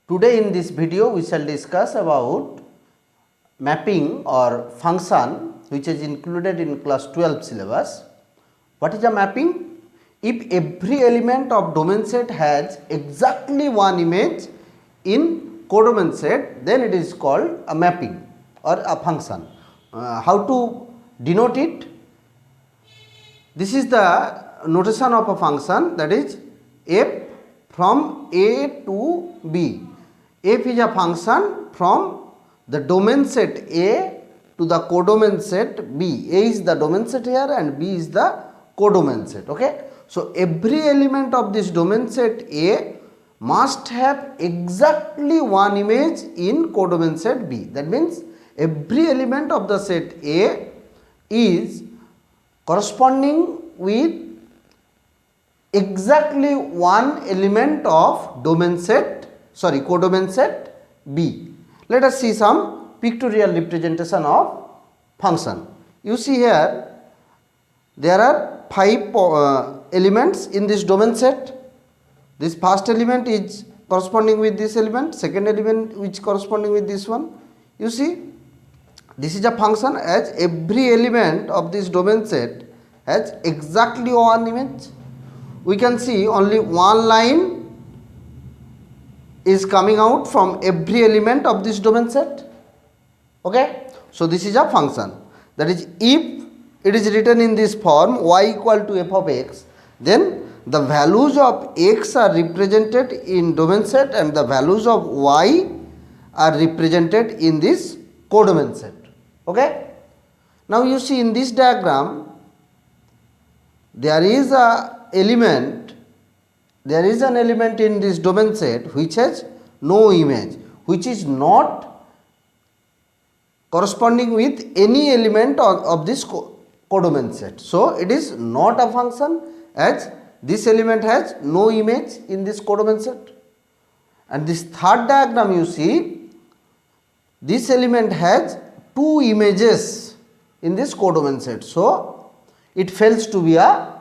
Today in this video we shall discuss about mapping or function which is included in class 12 syllabus. What is a mapping? If every element of domain set has exactly one image in codomain set, then it is called a mapping or a function. How to denote it? This is the notation of a function, that is f from a to b. F is a function from the domain set A to the codomain set B. A is the domain set here and B is the codomain set. Okay. So, every element of this domain set A must have exactly one image in codomain set B. That means, every element of the set A is corresponding with exactly one element of codomain set B. Let us see some pictorial representation of function. You see here there are 5 elements in this domain set. This first element is corresponding with this element, second element which corresponding with this one. You see, this is a function as every element of this domain set has exactly one image. We can see only one line is coming out from every element of this domain set. Okay. So, this is a function, that is if it is written in this form y equal to f of x, then the values of x are represented in domain set and the values of y are represented in this codomain set. Okay. Now, you see in this diagram there is an element in this domain set which has no image, which is not corresponding with any element of this codomain set. So, it is not a function as this element has no image in this codomain set. And this third diagram, you see this element has 2 images in this codomain set. So, it fails to be a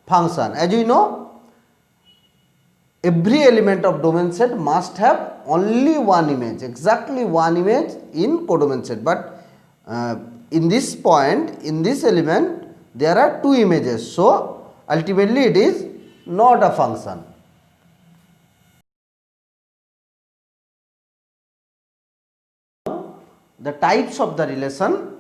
function. As you know, every element of domain set must have only one image, exactly one image in codomain set, but in this point, in this element there are 2 images. So, ultimately it is not a function. The types of the relation.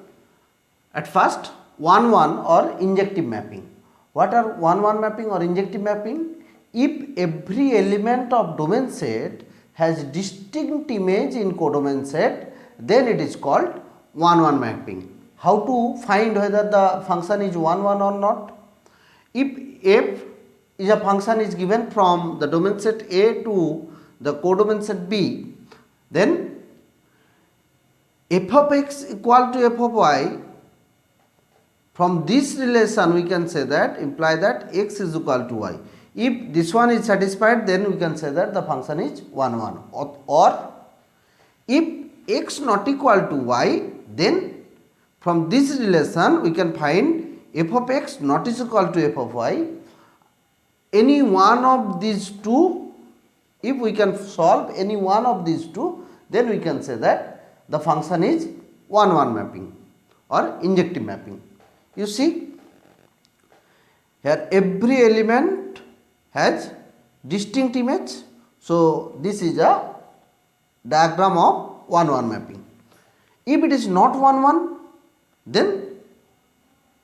At first, 1-1 or injective mapping. What are 1-1 mapping or injective mapping? If every element of domain set has distinct image in codomain set, then it is called 1-1 mapping. How to find whether the function is 1-1 or not? If f is a function is given from the domain set A to the codomain set B, then f of x equal to f of y, from this relation we can say that, imply that x is equal to y. If this one is satisfied, then we can say that the function is 1-1, or if x not equal to y, then from this relation we can find f of x not is equal to f of y. Any one of these two, if we can solve any one of these two, then we can say that the function is 1-1 mapping or injective mapping. You see, here every element has distinct image. So, this is a diagram of 1-1 mapping. If it is not 1-1, then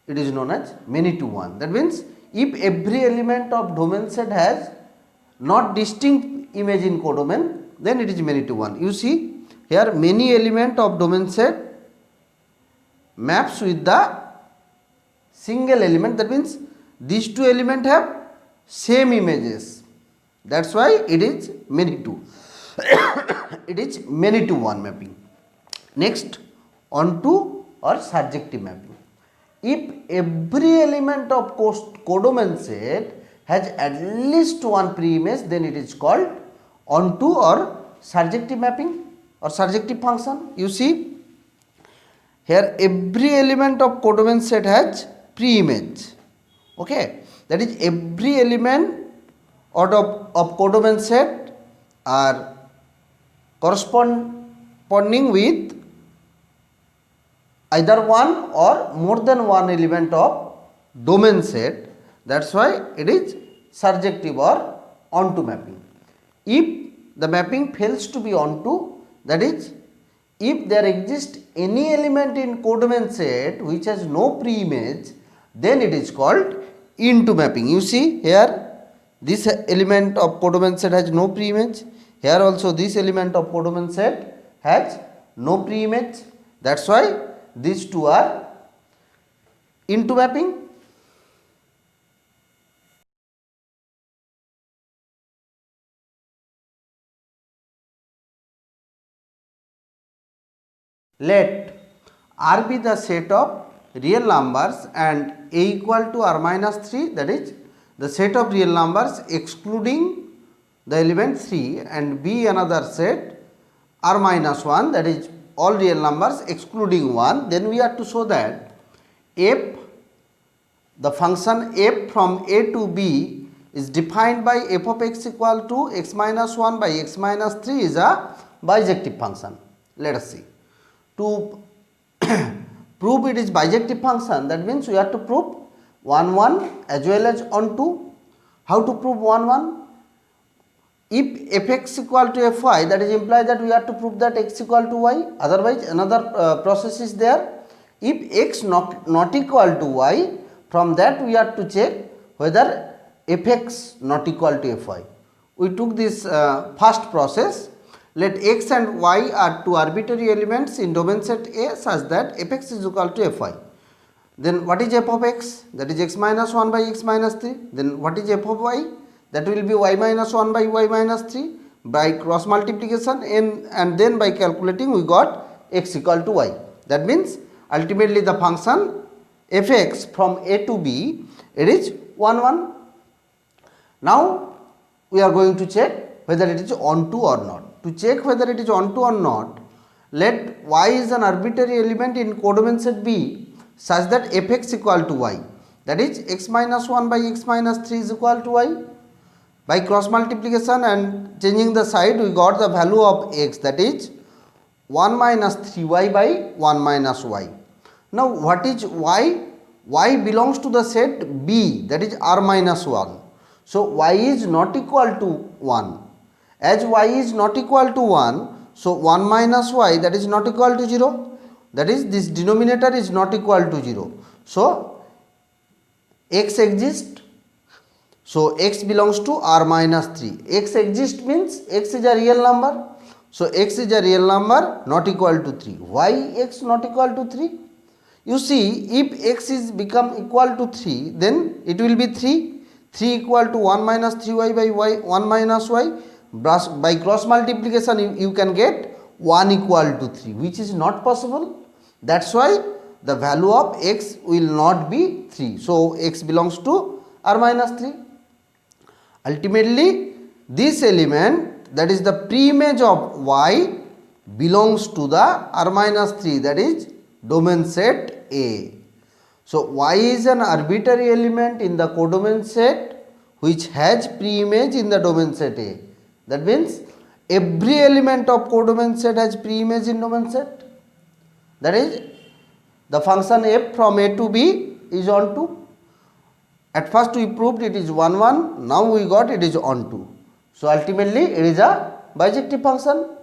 it is known as many to one. That means, if every element of domain set has not distinct image in codomain, then it is many to one. You see, here many element of domain set maps with the single element. That means, these 2 elements have same images. That is why it is many to. It is many to one mapping. Next, onto or surjective mapping. If every element of codomain set has at least one pre-image, then it is called onto or surjective mapping or surjective function. You see, here every element of codomain set has pre-image. Okay, that is every element of codomain set are corresponding with either one or more than one element of domain set. That's why it is surjective or onto mapping. If the mapping fails to be onto, that is, if there exists any element in codomain set which has no pre-image, then it is called into mapping. You see here, this element of codomain set has no pre-image. Here also this element of codomain set has no pre-image. That's why these two are into mapping. Let R be the set of real numbers and A equal to R minus 3, that is the set of real numbers excluding the element 3, and B another set R minus 1, that is all real numbers excluding 1. Then we have to show that f, the function f from A to B is defined by f of x equal to x minus 1 by x minus 3 is a bijective function. Let us see. To prove it is bijective function, that means we have to prove 1 1 as well as on 2. How to prove 1 1? If fx equal to fy, that is implies that we have to prove that x equal to y, otherwise another process is there. If x not equal to y, from that we have to check whether fx not equal to fy. We took this first process. Let x and y are two arbitrary elements in domain set A such that fx is equal to fy. Then what is f of x? That is x minus 1 by x minus 3. Then what is f of y? That will be y minus 1 by y minus 3. By cross multiplication and then by calculating we got x equal to y. That means ultimately the function fx from A to B, it is 1 1. Now we are going to check whether it is onto or not. To check whether it is onto or not, let y is an arbitrary element in codomain set B such that fx equal to y, that is x minus 1 by x minus 3 is equal to y. By cross multiplication and changing the side, we got the value of x, that is 1 minus 3y by 1 minus y. Now what is y? Y belongs to the set B, that is r minus 1. So y is not equal to 1. As y is not equal to 1, so 1 minus y, that is not equal to 0. That is, this denominator is not equal to 0. So x exists. So x belongs to r minus 3. X exists means x is a real number. So x is a real number not equal to 3. Why x not equal to 3? You see, if x is become equal to 3, then it will be 3. 3 equal to 1 minus 3y by y, 1 minus y. By cross multiplication you can get 1 equal to 3, which is not possible. That's why the value of x will not be 3. So x belongs to r minus 3. Ultimately this element, that is the pre-image of y, belongs to the r minus 3, that is domain set A. So y is an arbitrary element in the codomain set which has pre-image in the domain set A. That means every element of codomain set has pre-image in domain set. That is, the function f from A to B is onto. At first we proved it is 1 1, now we got it is onto. So ultimately it is a bijective function.